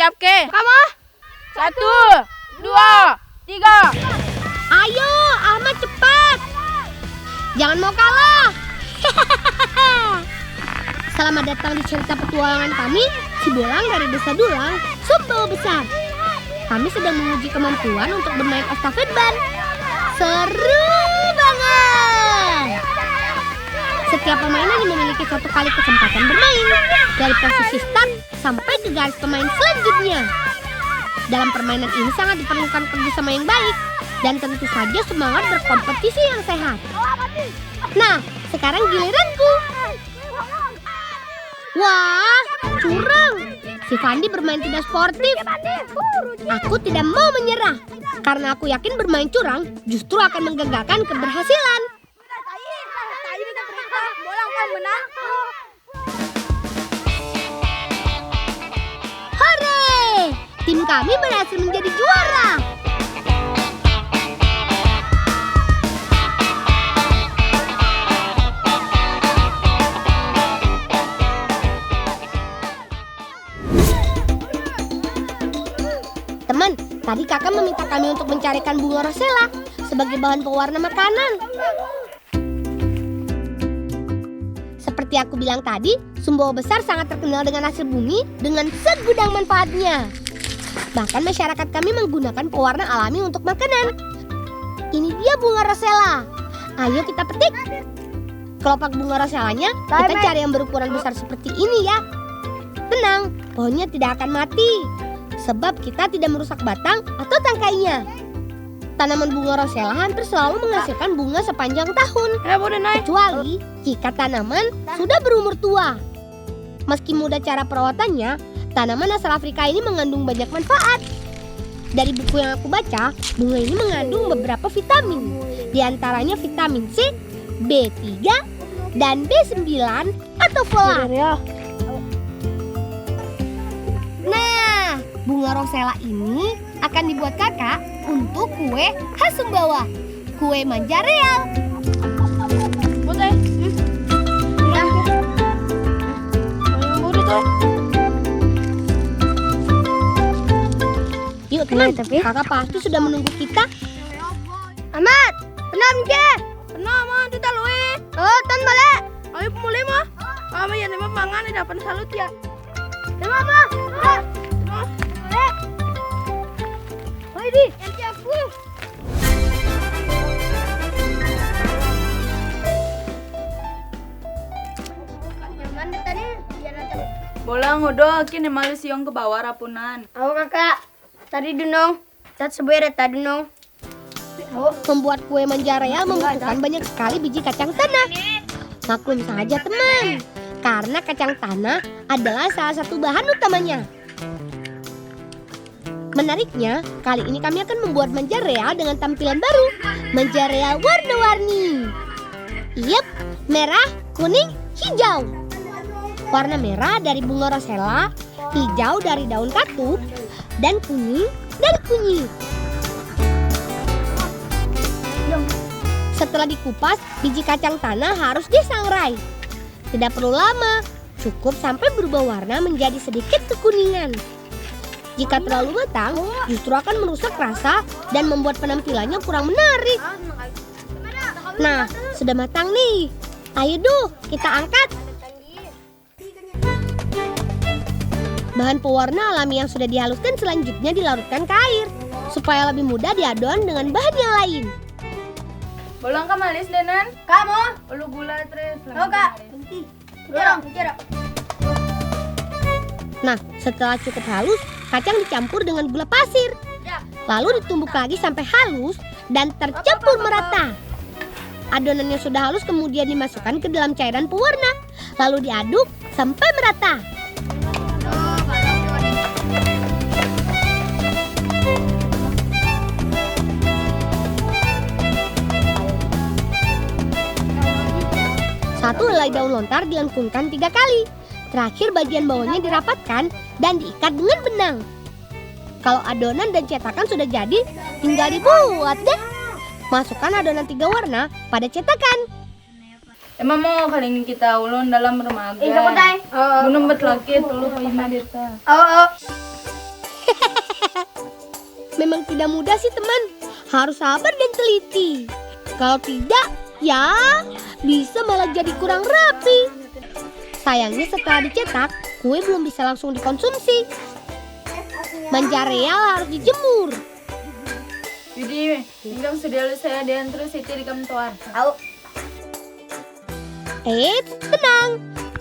siap ke? Kamu? 1, 2, 3. Ayo, Ahmad cepat. Jangan mau kalah. Selamat datang di cerita petualangan kami, Si Belang dari Desa Dulang, Sumbawa Besar. Kami sedang menguji kemampuan untuk bermain estafet ban. Seru banget. Setiap pemain hanya memiliki 1 kali kesempatan bermain, dari posisi start sampai ke garis pemain selanjutnya. Dalam permainan ini sangat diperlukan kerjasama yang baik dan tentu saja semangat berkompetisi yang sehat. Nah, sekarang giliranku. Wah, curang. Si Fandi bermain tidak sportif. Aku tidak mau menyerah, karena aku yakin bermain curang justru akan menggagalkan keberhasilan. Hore! Tim kami berhasil menjadi juara. Teman, tadi kakak meminta kami untuk mencarikan bunga rosella sebagai bahan pewarna makanan. Seperti aku bilang tadi, Sumbawa Besar sangat terkenal dengan hasil bumi dengan segudang manfaatnya. Bahkan masyarakat kami menggunakan pewarna alami untuk makanan. Ini dia bunga rosella. Ayo kita petik. Kelopak bunga rosellanya kita cari yang berukuran besar seperti ini ya. Tenang, pohonnya tidak akan mati, sebab kita tidak merusak batang atau tangkainya. Tanaman bunga rosella hampir selalu menghasilkan bunga sepanjang tahun, kecuali jika tanaman sudah berumur tua. Meski mudah cara perawatannya, tanaman asal Afrika ini mengandung banyak manfaat. Dari buku yang aku baca, bunga ini mengandung beberapa vitamin, di antaranya vitamin C, B3, dan B9 atau folat. Nah, bunga rosella ini akan dibuat kakak untuk kue khas Sumbawa, kue manja real. Yuk teman, kakak pasti sudah menunggu kita. Ahmad, tenang ke? Tenang, mah, kita luwe. Oh, tan balik. Ayo mulai mah. Kami yang lima mangan dapat salut ya. Tenang mah. Di, nanti aku. Bolang udah kini malis yang ke bawah rapunan. Aku kakak, tadi dunong, cat seberet tadi dunong. Membuat kue manja real membutuhkan banyak sekali biji kacang tanah. Maklum saja teman, karena kacang tanah adalah salah satu bahan utamanya. Menariknya, kali ini kami akan membuat manja real dengan tampilan baru. Manja real warna-warni. Yap, merah, kuning, hijau. Warna merah dari bunga rosella, hijau dari daun katup, dan kuning dari kunyit. Setelah dikupas, biji kacang tanah harus disangrai. Tidak perlu lama, cukup sampai berubah warna menjadi sedikit kekuningan. Jika terlalu matang, justru akan merusak rasa dan membuat penampilannya kurang menarik. Nah, sudah matang nih. Ayo duh, kita angkat. Bahan pewarna alami yang sudah dihaluskan selanjutnya dilarutkan ke air, supaya lebih mudah diadon dengan bahan yang lain. Bolang ka malis denan? Kamu? Ulu gula tres. Oh kak. Nah, setelah cukup halus, kacang dicampur dengan gula pasir. Lalu ditumbuk lagi sampai halus dan tercampur merata. Adonan yang sudah halus kemudian dimasukkan ke dalam cairan pewarna. Lalu diaduk sampai merata. Satu helai daun lontar dilengkungkan 3 kali. Terakhir bagian bawahnya dirapatkan dan diikat dengan benang. Kalau adonan dan cetakan sudah jadi, tinggal dibuat deh. Masukkan adonan 3 warna pada cetakan. Emang mau kali ini kita ulun dalam remaga. Gunung betlaki tulu paima deta. Memang tidak mudah sih teman. Harus sabar dan teliti. Kalau tidak, ya bisa malah jadi kurang rapi. Sayangnya setelah dicetak, kue belum bisa langsung dikonsumsi. Manja real harus dijemur. Jadi, hinggang sudah saya dan terus itu di kantor. Tenang,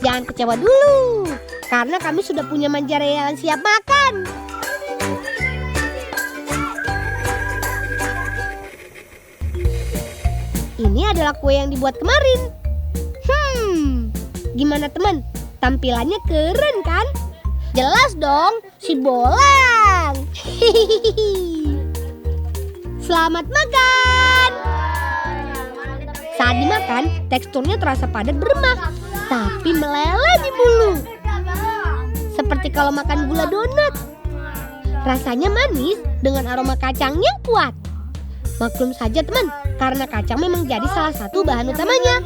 jangan kecewa dulu. Karena kami sudah punya manja real yang siap makan. Ini adalah kue yang dibuat kemarin. Gimana teman? Tampilannya keren kan? Jelas dong, si Bolang. Selamat makan. Saat dimakan, teksturnya terasa padat beremah, tapi meleleh di mulut. Seperti kalau makan gula donat. Rasanya manis dengan aroma kacang yang kuat. Maklum saja teman, karena kacang memang jadi salah satu bahan utamanya.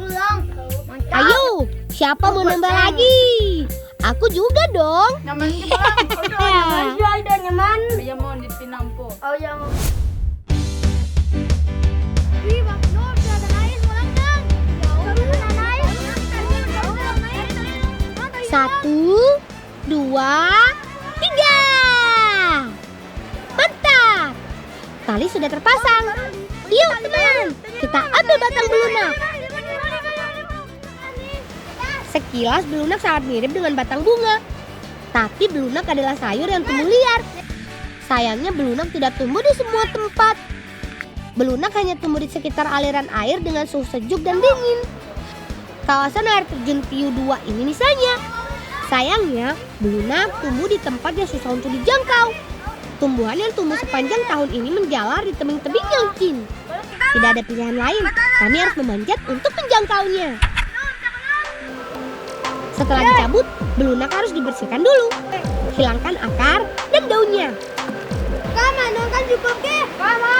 Ayo, siapa mau nambah lagi? Aku juga dong. Nyaman ke Bang? Ada nyaman. Saya mau di Pinampo. Oh ya. 1, 2, 3. Mantap. Tali sudah terpasang. Yuk teman, kita ambil batang belunak. Sekilas belunak sangat mirip dengan batang bunga. Tapi belunak adalah sayur yang tumbuh liar. Sayangnya belunak tidak tumbuh di semua tempat. Belunak hanya tumbuh di sekitar aliran air dengan suhu sejuk dan dingin. Kawasan air terjun Piu 2 ini misalnya. Sayangnya, belunak tumbuh di tempat yang susah untuk dijangkau. Tumbuhan yang tumbuh sepanjang tahun ini menjalar di tebing-tebing yang licin. Tidak ada pilihan lain, kami harus memanjat untuk menjangkaunya. Setelah dicabut, belunak harus dibersihkan dulu. Hilangkan akar dan daunnya. Kama, nongkan cukup ke? Kama,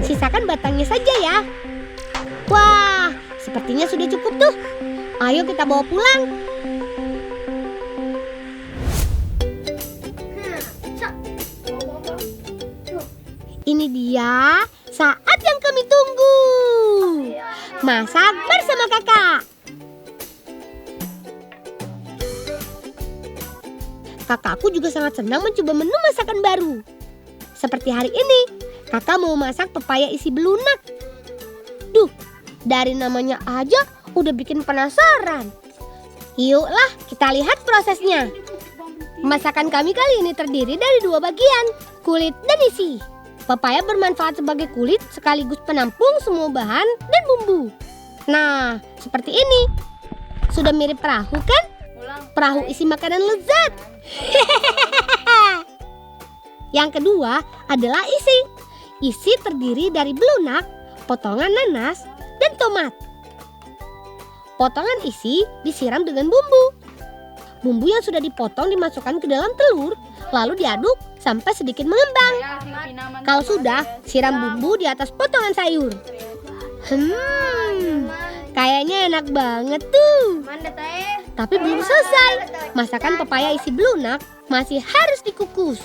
sisakan batangnya saja ya. Wah, sepertinya sudah cukup tuh. Ayo kita bawa pulang. Ini dia saat yang kami tunggu. Masak bersama kakak. Kakakku juga sangat senang mencoba menu masakan baru. Seperti hari ini, kakak mau masak pepaya isi belunak. Duh, dari namanya aja udah bikin penasaran. Yuklah kita lihat prosesnya. Masakan kami kali ini terdiri dari 2 bagian, kulit dan isi. Pepaya bermanfaat sebagai kulit sekaligus penampung semua bahan dan bumbu. Nah, seperti ini. Sudah mirip perahu kan? Perahu isi makanan lezat. Yang kedua adalah isi. Isi terdiri dari belunak, potongan nanas, dan tomat. Potongan isi disiram dengan bumbu. Bumbu yang sudah dipotong dimasukkan ke dalam telur, lalu diaduk sampai sedikit mengembang. Kalau sudah, siram bumbu di atas potongan sayur. Kayaknya enak banget tuh. Tapi belum selesai. Masakan pepaya isi belunak masih harus dikukus.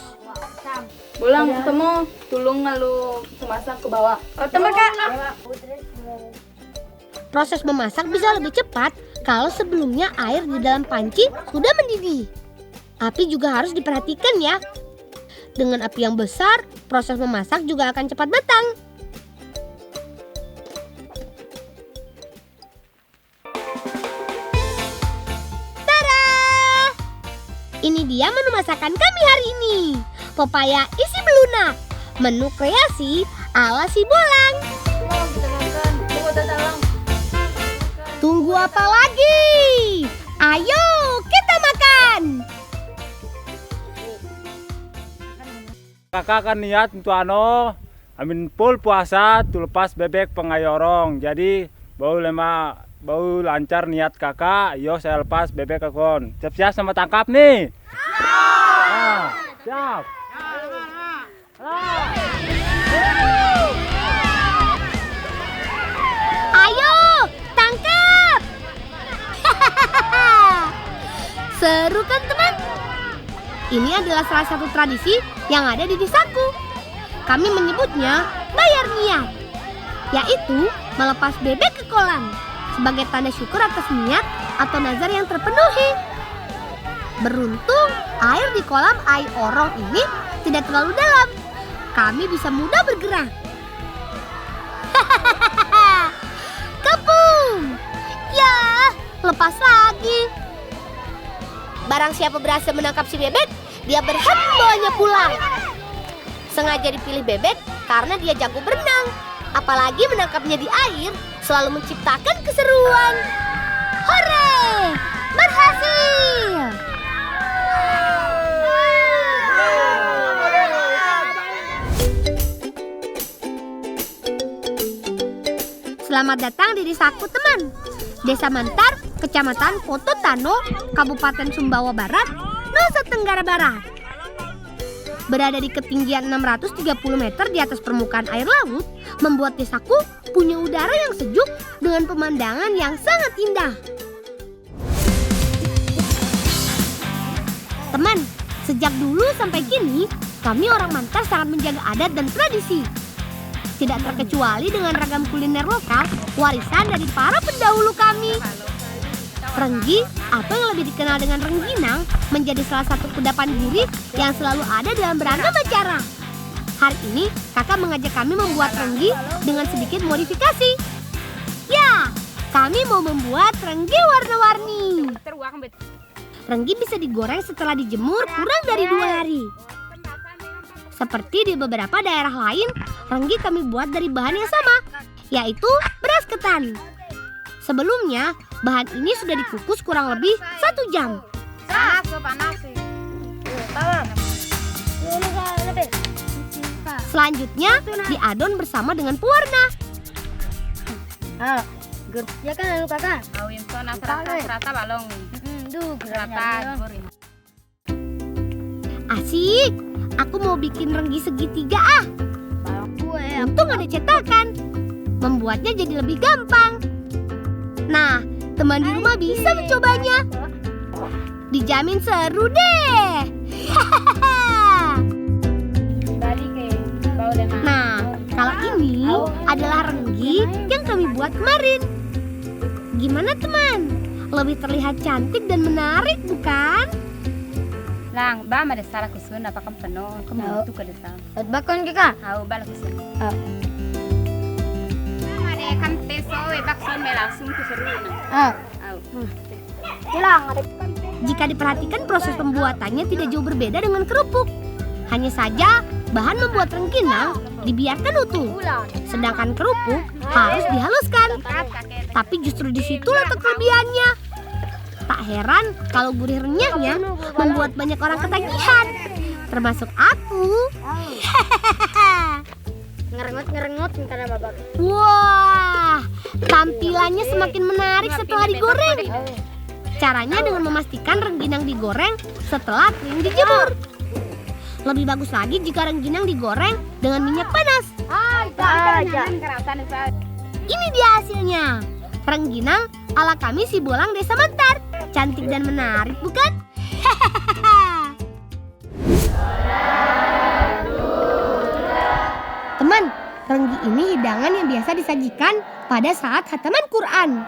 Bolang ketemu, tulung lalu masak ke bawah. Proses memasak bisa lebih cepat kalau sebelumnya air di dalam panci sudah mendidih. Api juga harus diperhatikan ya. Dengan api yang besar, proses memasak juga akan cepat matang. Tada! Ini dia menu masakan kami hari ini. Pepaya isi belunak. Menu kreasi ala si Bolang. Tunggu apa lagi? Ayo kita makan. Kakak kan niat untuk amin full puasa tu lepas bebek pengayorong. Jadi bau lancar niat kakak. Yo saya lepas bebek akon. Siap-siap sama tangkap nih. Siap. Ayo, tangkap! Seru kan teman? Ini adalah salah satu tradisi yang ada di desaku. Kami menyebutnya bayar niat, yaitu melepas bebek ke kolam sebagai tanda syukur atas niat atau nazar yang terpenuhi. Beruntung air di kolam Ai Orong ini tidak terlalu dalam. Kami bisa mudah bergerak. Kepung! Ya, lepas lagi. Barang siapa berhasil menangkap si bebek, dia berhak membawanya pulang. Sengaja dipilih bebek karena dia jago berenang. Apalagi menangkapnya di air selalu menciptakan keseruan. Hore! Berhasil! Selamat datang di desaku teman. Desa Mantar, Kecamatan Pototano, Kabupaten Sumbawa Barat, Nusa Tenggara Barat. Berada di ketinggian 630 meter di atas permukaan air laut, membuat desaku punya udara yang sejuk dengan pemandangan yang sangat indah. Teman, sejak dulu sampai kini, kami orang Mantar sangat menjaga adat dan tradisi. Tidak terkecuali dengan ragam kuliner lokal warisan dari para pendahulu kami. Renggi atau yang lebih dikenal dengan rengginang menjadi salah satu kudapan gurih yang selalu ada dalam beragam acara. Hari ini kakak mengajak kami membuat renggi dengan sedikit modifikasi. Ya, kami mau membuat renggi warna-warni. Renggi bisa digoreng setelah dijemur kurang dari 2 hari. Seperti di beberapa daerah lain, renggi kami buat dari bahan yang sama, yaitu beras ketan. Sebelumnya, bahan ini sudah dikukus kurang lebih 1 jam. Selanjutnya, diadon bersama dengan pewarna. Ya kan lalu kakak? Asik, aku mau bikin renggi segitiga ah. Untung ada cetakan, membuatnya jadi lebih gampang. Nah, teman di rumah bisa mencobanya. Dijamin seru deh. Nah, kalau ini adalah renggi yang kami buat kemarin. Gimana teman? Lebih terlihat cantik dan menarik bukan? Lang, ba ma desa la kusun apa kam penuh kamu itu ke desa. Bakon kika? Au bala kusun. Ada kam teso e bakson me langsung ke seruna. Jika diperhatikan proses pembuatannya tidak jauh berbeda dengan kerupuk. Hanya saja bahan membuat rengginang dibiarkan utuh, sedangkan kerupuk harus dihaluskan. Tapi justru di situ letak kelebihannya. Tak heran kalau gurih renyahnya membuat banyak orang ketagihan, termasuk aku. Ngerengut karena babak. Wah, tampilannya semakin menarik setelah digoreng. Caranya dengan memastikan rengginang digoreng setelah kering dijemur. Lebih bagus lagi jika rengginang digoreng dengan minyak panas. Ini dia hasilnya. Rengginang ala kami Sibolang Desa Mantar. Cantik dan menarik bukan? Teman, renggi ini hidangan yang biasa disajikan pada saat khataman Quran.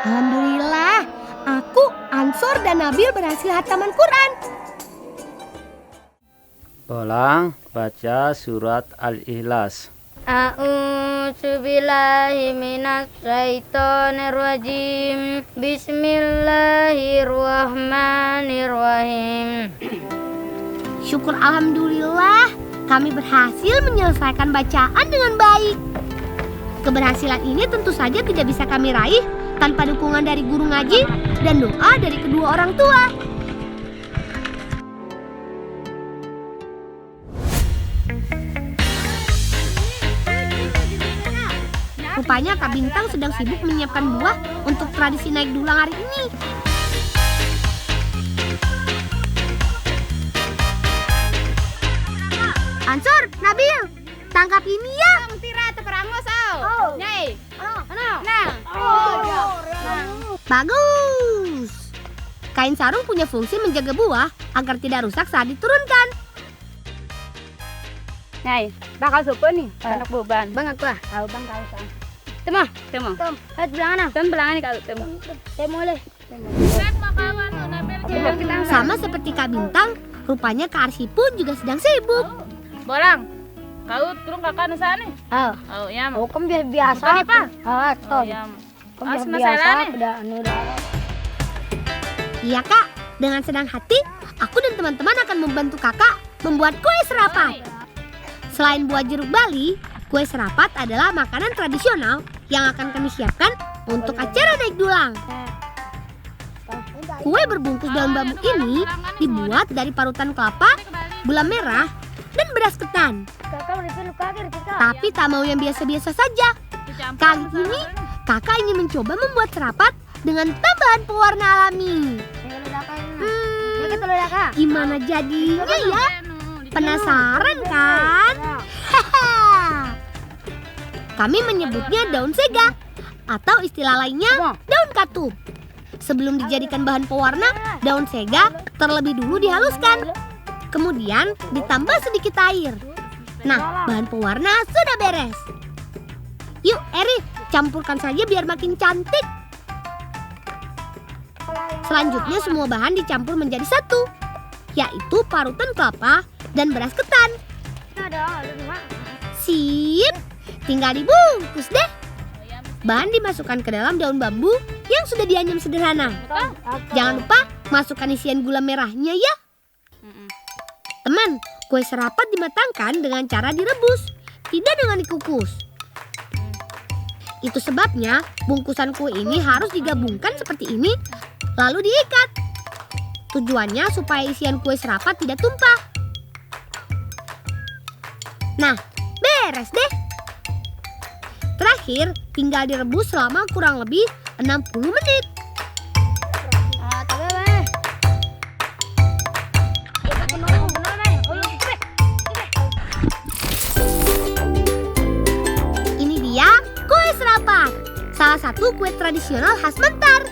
Alhamdulillah, aku, Ansor dan Nabil berhasil khataman Quran. Bolang baca surat Al-Ikhlas. A'udzu billahi minasy syaithanir rajim. Bismillahirrahmanirrahim. Syukur alhamdulillah, kami berhasil menyelesaikan bacaan dengan baik. Keberhasilan ini tentu saja tidak bisa kami raih tanpa dukungan dari guru ngaji dan doa dari kedua orang tua. Rupanya Kak Bintang sedang sibuk menyiapkan buah untuk tradisi naik dulang hari ini. Ansor, Nabil, tangkap ini ya. Bagus. Kain sarung punya fungsi menjaga buah agar tidak rusak saat diturunkan. Này, bác áo sụp nih, anak beban. Bang aku ah. Tahu bang tahu kan. Temo. Temo. Lihat belakang ah. Kan belangan nih kalau temo. Temo leh. Sama seperti Kak Bintang, rupanya Kak Arsy pun juga sedang sibuk. Bolang, kau turun kakak nusa nih. Oh, Oh ya, oh kan biasa. Bukan, Pak? Ah, Oh ya. Kan Oh, biasa masalah nih. udah. Iya Kak, dengan senang hati, aku dan teman-teman akan membantu Kakak membuat kue serapat. Selain buah jeruk Bali, kue serapat adalah makanan tradisional yang akan kami siapkan untuk acara naik dulang. Kue berbungkus daun bambu ini dibuat dari parutan kelapa, gula merah, dan beras ketan. Tapi tak mau yang biasa-biasa saja. Kali ini Kakak ingin mencoba membuat serapat dengan tambahan pewarna alami. Gimana jadinya ya? Penasaran kan? Kami menyebutnya daun sega atau istilah lainnya daun katup. Sebelum dijadikan bahan pewarna, daun sega terlebih dulu dihaluskan. Kemudian ditambah sedikit air. Nah, bahan pewarna sudah beres. Yuk, Eri, campurkan saja biar makin cantik. Selanjutnya semua bahan dicampur menjadi satu, yaitu parutan kelapa dan beras ketan. Sip, tinggal dibungkus deh. Bahan dimasukkan ke dalam daun bambu yang sudah dianyam sederhana. Jangan lupa masukkan isian gula merahnya ya. Teman, kue serapat dimatangkan dengan cara direbus, tidak dengan dikukus. Itu sebabnya bungkusan kue ini harus digabungkan seperti ini, lalu diikat. Tujuannya supaya isian kue serapat tidak tumpah. Nah, beres deh. Terakhir, tinggal direbus selama kurang lebih 60 menit. Ini dia kue serapat, salah satu kue tradisional khas Mentar.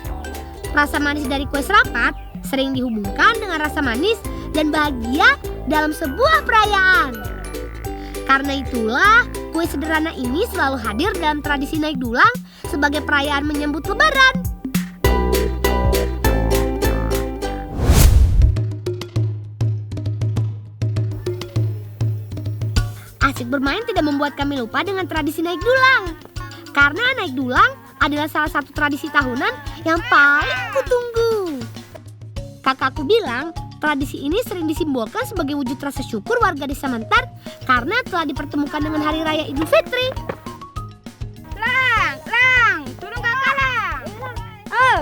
Rasa manis dari kue serapat sering dihubungkan dengan rasa manis dan bahagia dalam sebuah perayaan. Karena itulah, kue sederhana ini selalu hadir dalam tradisi naik dulang sebagai perayaan menyambut Lebaran. Asik bermain tidak membuat kami lupa dengan tradisi naik dulang. Karena naik dulang adalah salah satu tradisi tahunan yang paling kutunggu. Kakakku bilang, tradisi ini sering disimbolkan sebagai wujud rasa syukur warga desa Mentar karena telah dipertemukan dengan Hari Raya Idul Fitri. Lang, turun kakak lang. Oh,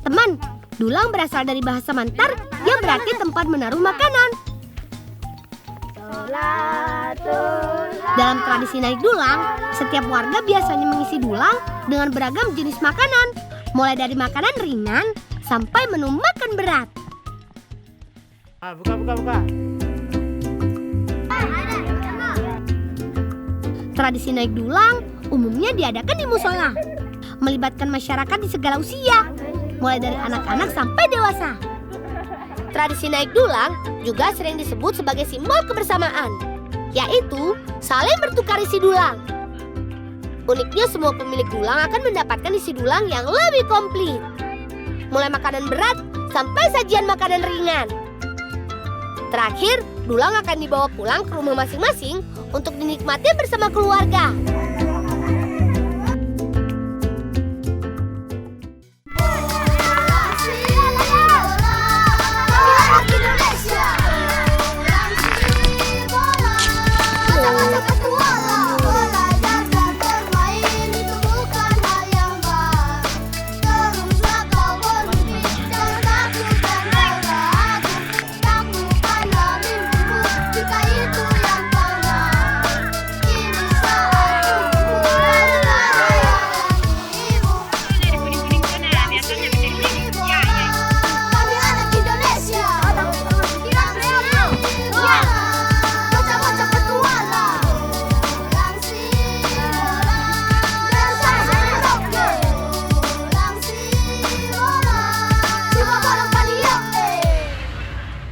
teman, dulang berasal dari bahasa Mentar yang berarti tempat menaruh makanan. Dalam tradisi naik dulang, setiap warga biasanya mengisi dulang dengan beragam jenis makanan, mulai dari makanan ringan sampai menu makan berat. Buka. Tradisi naik dulang umumnya diadakan di musola, melibatkan masyarakat di segala usia, mulai dari anak-anak sampai dewasa. Tradisi naik dulang juga sering disebut sebagai simbol kebersamaan, yaitu saling bertukar isi dulang. Uniknya semua pemilik dulang akan mendapatkan isi dulang yang lebih komplit, mulai makanan berat sampai sajian makanan ringan. Terakhir, dulang akan dibawa pulang ke rumah masing-masing untuk dinikmati bersama keluarga.